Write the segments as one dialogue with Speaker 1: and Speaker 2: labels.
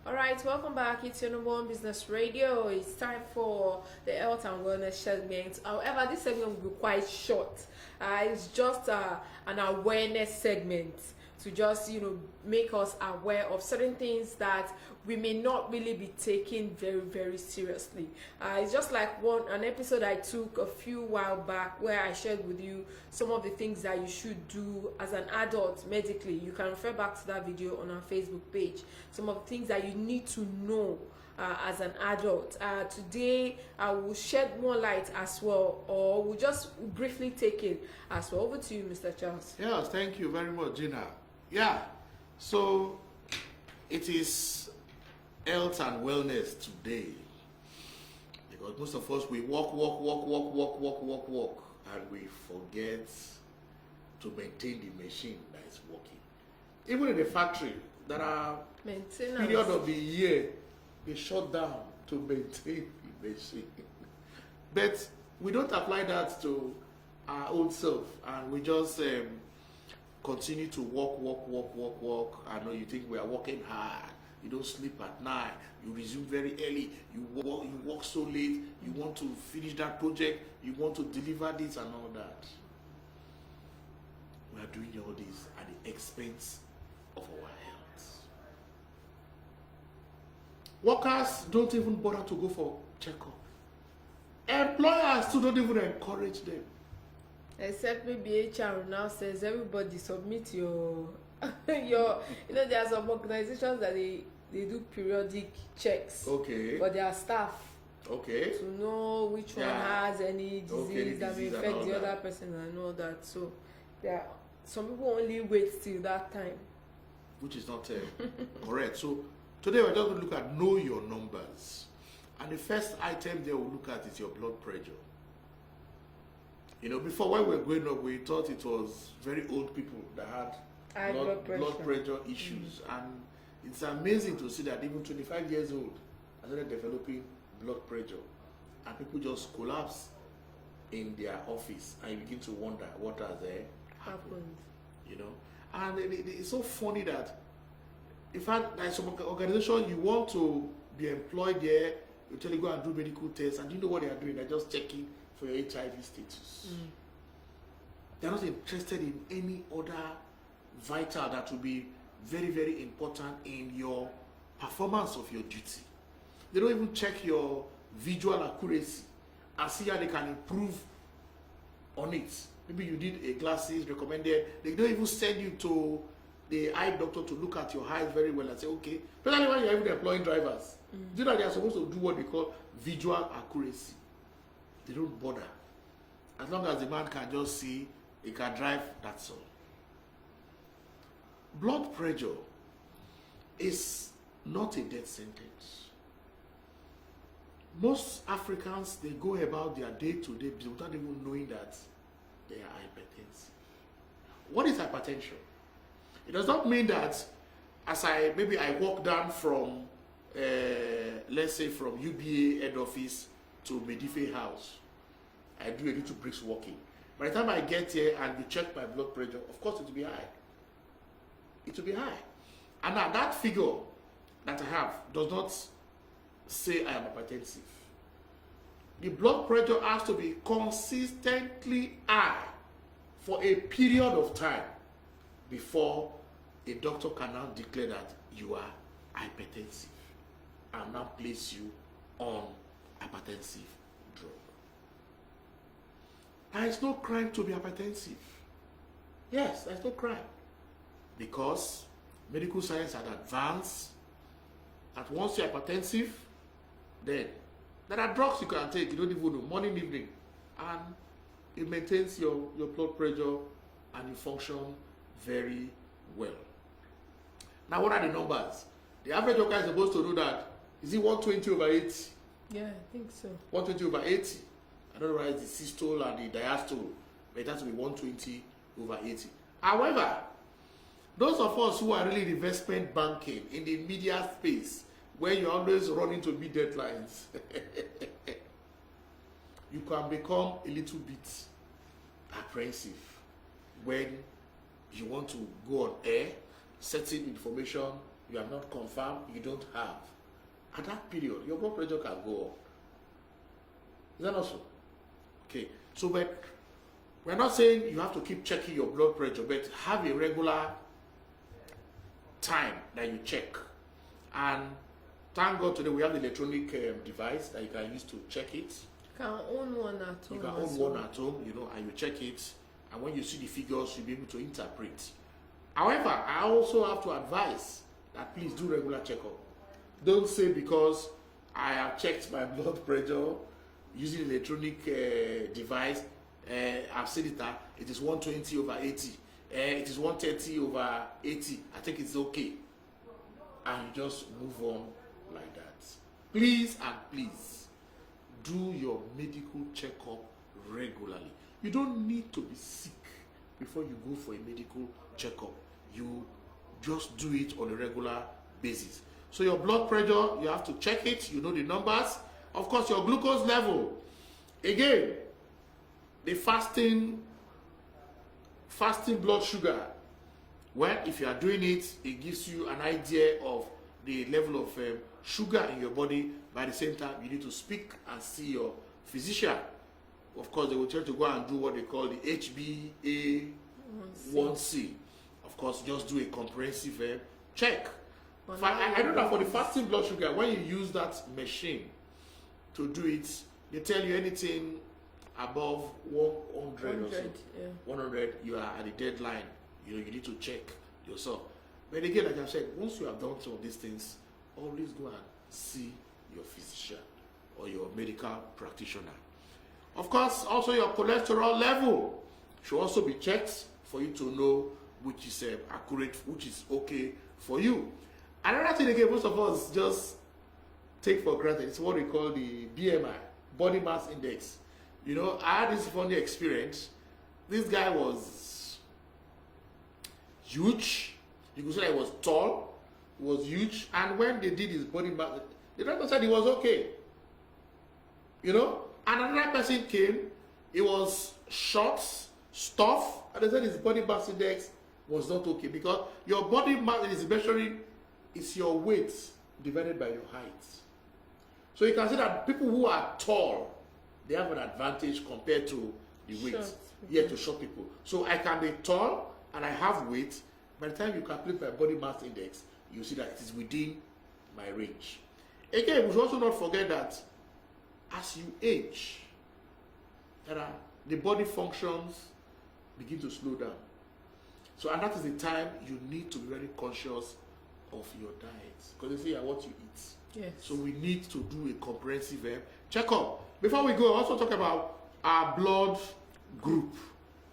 Speaker 1: Alright, welcome back. It's your number one business radio. It's time for the health and wellness segment. However, this segment will be quite short. It's just an awareness segment to just make us aware of certain things that we may not really be taking very very seriously. It's just like an episode I took a few while back where I shared with you some of the things that you should do as an adult medically. You can refer back to that video on our Facebook page. Some of the things that you need to know as an adult. Today I will shed more light as well, or we'll just briefly take it as well. Over to you, Mr. Charles.
Speaker 2: Yes, thank you very much, Gina. Yeah, so it is health and wellness today, because most of us, we walk, and we forget to maintain the machine that is working. Even in the factory, there are period of the year they shut down to maintain the machine. But we don't apply that to our own self, and we just continue to walk. I know you think we are working hard. You don't sleep at night. You resume very early. You work so late. You want to finish that project. You want to deliver this and all that. We are doing all this at the expense of our health. Workers don't even bother to go for checkup. Employers too don't even encourage them.
Speaker 1: Except maybe HR now says everybody submit your there are some organizations that they do periodic checks for their staff.
Speaker 2: Okay.
Speaker 1: To know which one has any disease that may affect the other person and all that. So some people only wait till that time.
Speaker 2: Which is not correct. So today we're just going to look at know your numbers. And the first item there we'll look at is your blood pressure. Before, when we were growing up, we thought it was very old people that had blood pressure issues. And it's amazing to see that even 25 years old, I started developing blood pressure. And people just collapse in their office, and you begin to wonder what has happened. And it's so funny that, in fact, there's some organization you want to be employed there, you tell you go and do medical tests, and you know what they are doing? They're just checking for your HIV status. They're not interested in any other vital that will be very, very important in your performance of your duty. They don't even check your visual accuracy and see how they can improve on it. Maybe you need a glasses recommended. They don't even send you to the eye doctor to look at your eyes very well and say, okay. Especially when you're even employing drivers. Do you know they are supposed to do what they call visual accuracy? They don't bother. As long as the man can just see, he can drive, that's all. Blood pressure is not a death sentence. Most Africans, they go about their day-to-day business without even knowing that they are hypertensive. What is hypertension? It does not mean that as I walk down from, let's say from UBA head office to Medife house, I do a little brisk walking. By the time I get here and you check my blood pressure, of course it will be high. It will be high. And now that figure that I have does not say I am hypertensive. The blood pressure has to be consistently high for a period of time before a doctor can now declare that you are hypertensive and now place you on hypertensive drug. There is no crime to be hypertensive. Yes, there is no crime. Because medical science has advanced that once you're hypertensive, then there are drugs you can take, you don't even know, morning, evening, and it maintains your blood pressure and you function very well. Now, what are the numbers? The average worker is supposed to know that, is it 120 over 80?
Speaker 1: Yeah, I think so.
Speaker 2: 120 over 80. I don't know whether it's the systole and the diastole, but it has to be 120 over 80. However, those of us who are really in investment banking, in the media space, where you're always running to meet deadlines, you can become a little bit apprehensive when you want to go on air, certain information you have not confirmed, you don't have, at that period, your blood pressure can go up. Is that also? Okay. So, but we're not saying you have to keep checking your blood pressure, but have a regular time that you check. And thank God today we have the electronic device that you can use to check it.
Speaker 1: You can own one at home.
Speaker 2: You can own one at home, you know, and you check it. And when you see the figures, you'll be able to interpret. However, I also have to advise that please do regular checkup. Don't say because I have checked my blood pressure using an electronic device, I've said it that it is 120 over 80, it is 130 over 80, I think it's okay. And you just move on like that. Please and please do your medical checkup regularly. You don't need to be sick before you go for a medical checkup. You just do it on a regular basis. So your blood pressure, you have to check it, you know the numbers. Of course, your glucose level. Again, the fasting blood sugar. Well, if you are doing it, it gives you an idea of the level of sugar in your body. By the same time, you need to speak and see your physician. Of course, they will try to go and do what they call the HbA1c. Of course, just do a comprehensive check. I know that for the fasting blood sugar, when you use that machine to do it, they tell you anything above 100 or so. Yeah. 100, you are at the deadline. You know, you need to check yourself. But again, like I said, once you have done some of these things, always go and see your physician or your medical practitioner. Of course, also your cholesterol level should also be checked for you to know which is accurate, which is okay for you. Another thing again, most of us just take for granted, it's what we call the BMI, body mass index. You know, I had this funny experience. This guy was huge. You could say he was tall, he was huge, and when they did his body mass, the doctor said he was okay. You know? And another person came, he was short, stuff, and they said his body mass index was not okay because your body mass is measuring is your weight divided by your height. So you can see that people who are tall, they have an advantage compared to the weight. To short people. So I can be tall and I have weight. By the time you calculate my body mass index, you see that it is within my range. Again, we should also not forget that as you age, the body functions begin to slow down. So, and that is the time you need to be very conscious of your diet, because they say what you eat.
Speaker 1: Yes.
Speaker 2: So we need to do a comprehensive checkup. Before we go, I also talk about our blood group.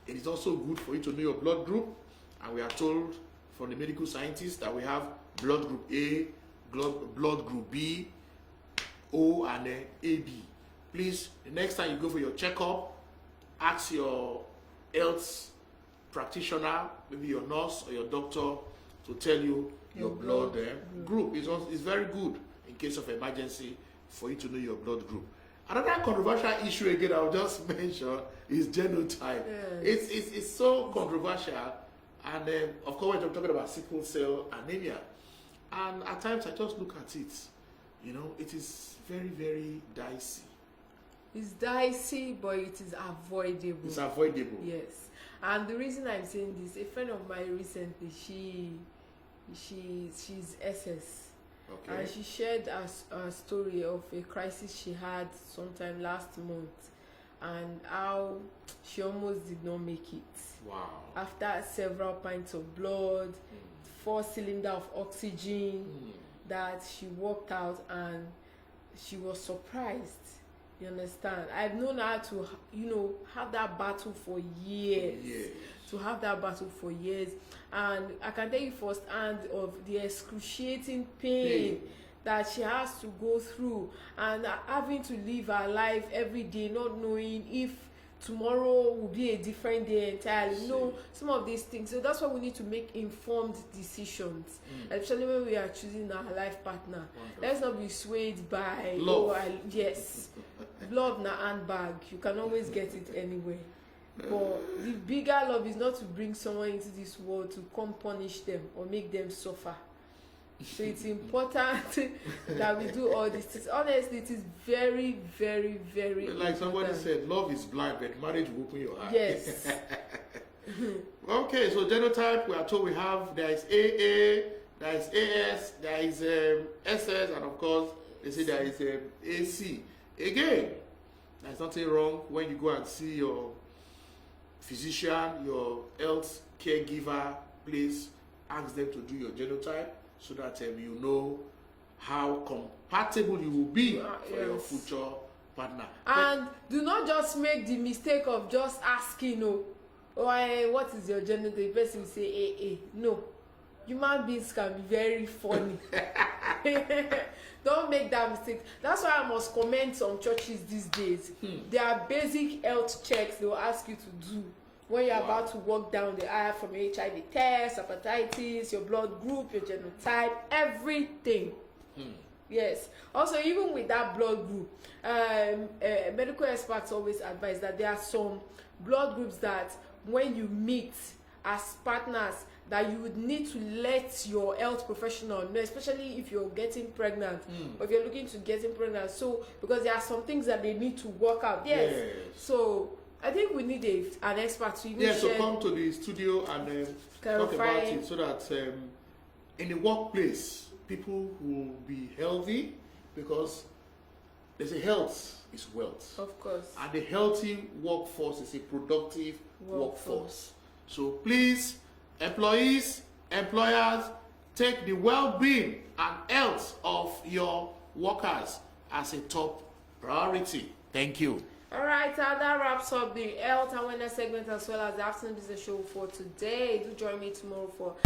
Speaker 2: It is also good for you to know your blood group, and we are told from the medical scientists that we have blood group A, blood group B, O, and AB. Please, the next time you go for your checkup, ask your health practitioner, maybe your nurse or your doctor, to tell you your blood group. It's very good in case of emergency for you to know your blood group. Another controversial issue again I'll just mention is genotype. Yes. It's so controversial, and of course we're talking about sickle cell anemia, and at times I just look at it, you know, it is very, very dicey.
Speaker 1: It's dicey, but it is avoidable.
Speaker 2: It's avoidable.
Speaker 1: Yes. And the reason I'm saying this, a friend of mine recently, she's SS. Okay. And she shared a story of a crisis she had sometime last month, and how she almost did not make it.
Speaker 2: Wow. After
Speaker 1: several pints of blood, 4 cylinders of oxygen, that she walked out and she was surprised. You understand? I've known her to, have that battle for years. To have that battle for years. And I can tell you firsthand of the excruciating pain that she has to go through, and having to live her life every day, not knowing if tomorrow will be a different day entirely. Some of these things. So that's why we need to make informed decisions, especially when we are choosing our life partner. Wonderful. Let's not be swayed by
Speaker 2: love.
Speaker 1: Love na handbag. You can always get it anywhere. But the bigger love is not to bring someone into this world to come punish them or make them suffer. So it's important that we do all these things. Honestly, it is very, very, very
Speaker 2: like
Speaker 1: important.
Speaker 2: Somebody said, love is blind, but marriage will open your eyes.
Speaker 1: Yes.
Speaker 2: Okay, so genotype, we are told we have, there is AA, there is AS, there is SS, and of course, they say there is AC. Again, there's nothing wrong when you go and see your physician, your health caregiver, please ask them to do your genotype so that you know how compatible you will be for your future partner.
Speaker 1: And do not just make the mistake of just asking, what is your genotype? The person will say AA. No. Human beings can be very funny. Don't make that mistake. That's why I must commend some churches these days. There are basic health checks they will ask you to do when you're about to walk down the aisle, from HIV test, hepatitis, your blood group, your genotype, everything. Yes. Also, even with that blood group, medical experts always advise that there are some blood groups that when you meet as partners, that you would need to let your health professional know, especially if you're getting pregnant or if you're looking to getting pregnant. So, because there are some things that they need to work out. Yes. So, I think we need an expert to even
Speaker 2: so come to the studio and talk about it so that in the workplace, people will be healthy, because they say health is wealth.
Speaker 1: Of course.
Speaker 2: And the healthy workforce is a productive workforce. So please, employees, employers, take the well-being and health of your workers as a top priority. Thank you.
Speaker 1: All right, that wraps up the health awareness segment as well as the afternoon business show for today. Do join me tomorrow for